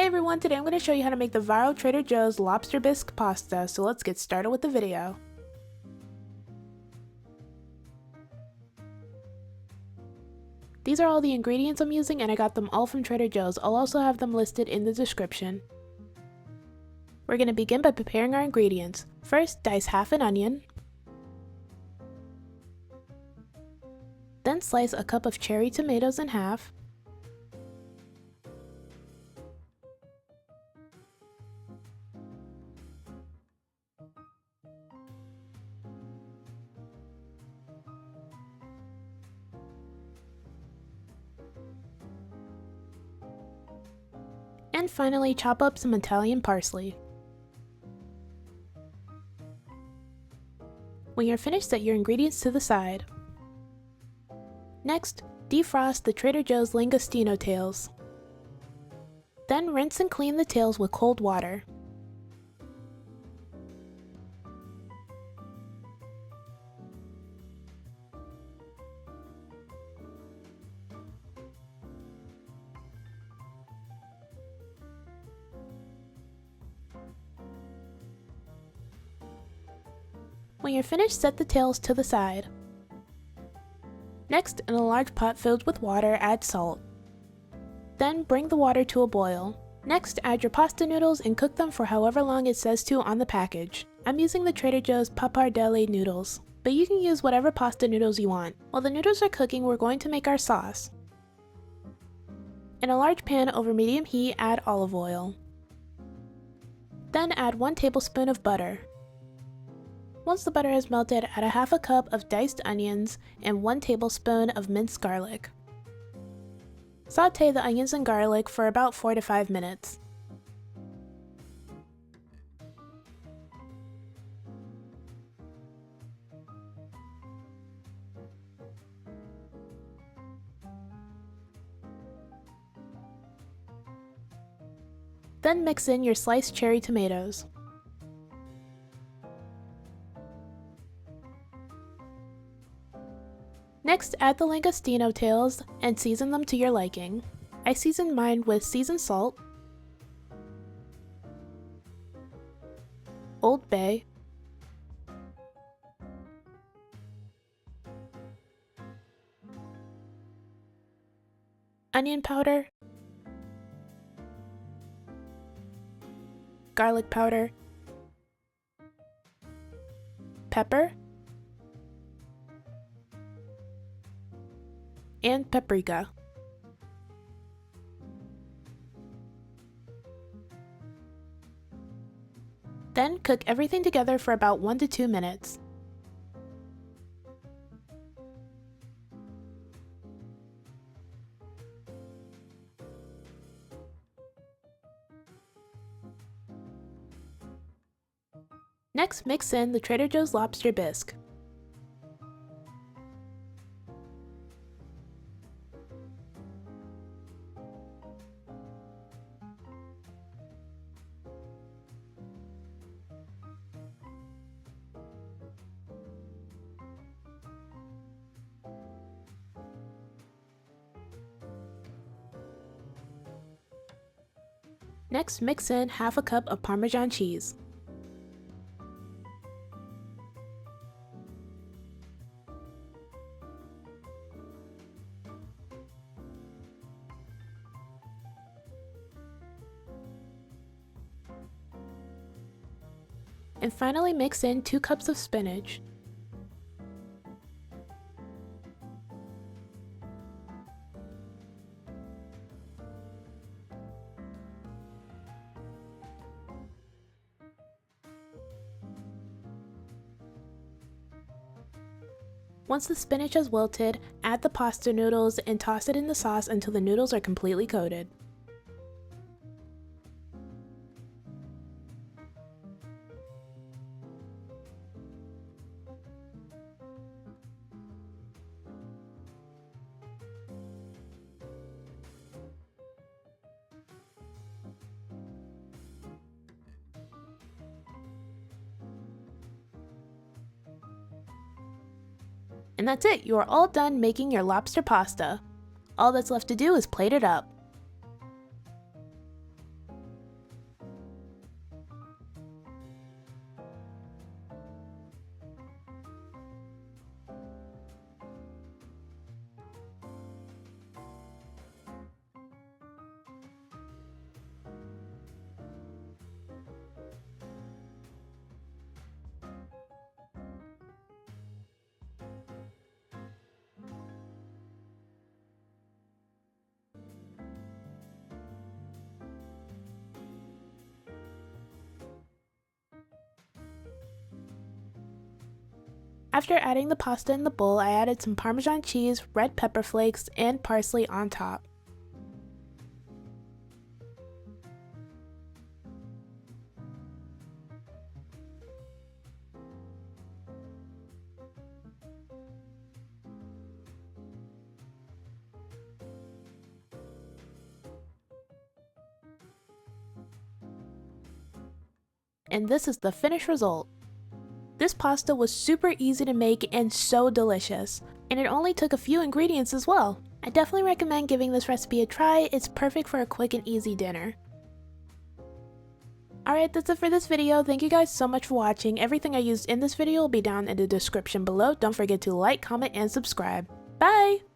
everyone, today I'm going to show you how to make the viral Trader Joe's Lobster Bisque pasta, so let's get started with the video. These are all the ingredients I'm using and I got them all from Trader Joe's. I'll also have them listed in the description. We're going to begin by preparing our ingredients. First, dice half an onion. Then slice a cup of cherry tomatoes in half. And finally, chop up some Italian parsley. When you're finished, set your ingredients to the side. Next, defrost the Trader Joe's Langostino tails. Then rinse and clean the tails with cold water. When you're finished, set the tails to the side. Next, in a large pot filled with water, add salt. Then bring the water to a boil. Next, add your pasta noodles and cook them for however long it says to on the package. I'm using the Trader Joe's Pappardelle noodles, but you can use whatever pasta noodles you want. While the noodles are cooking, we're going to make our sauce. In a large pan over medium heat, add olive oil. Then add 1 tablespoon of butter. Once the butter has melted, add a half a cup of diced onions and 1 tablespoon of minced garlic. Sauté the onions and garlic for about 4 to 5 minutes. Then mix in your sliced cherry tomatoes. Next, add the Langostino tails and season them to your liking. I seasoned mine with seasoned salt, Old Bay, onion powder, garlic powder, pepper, and paprika. Then cook everything together for about 1 to 2 minutes. Next, mix in the Trader Joe's Lobster Bisque. Next, mix in half a cup of Parmesan cheese. And finally, mix in 2 cups of spinach. Once the spinach has wilted, add the pasta noodles and toss it in the sauce until the noodles are completely coated. And that's it, you are all done making your lobster pasta. All that's left to do is plate it up. After adding the pasta in the bowl, I added some Parmesan cheese, red pepper flakes, and parsley on top. And this is the finished result. This pasta was super easy to make and so delicious, and it only took a few ingredients as well. I definitely recommend giving this recipe a try. It's perfect for a quick and easy dinner. Alright, that's it for this video. Thank you guys so much for watching. Everything I used in this video will be down in the description below. Don't forget to like, comment, and subscribe. Bye!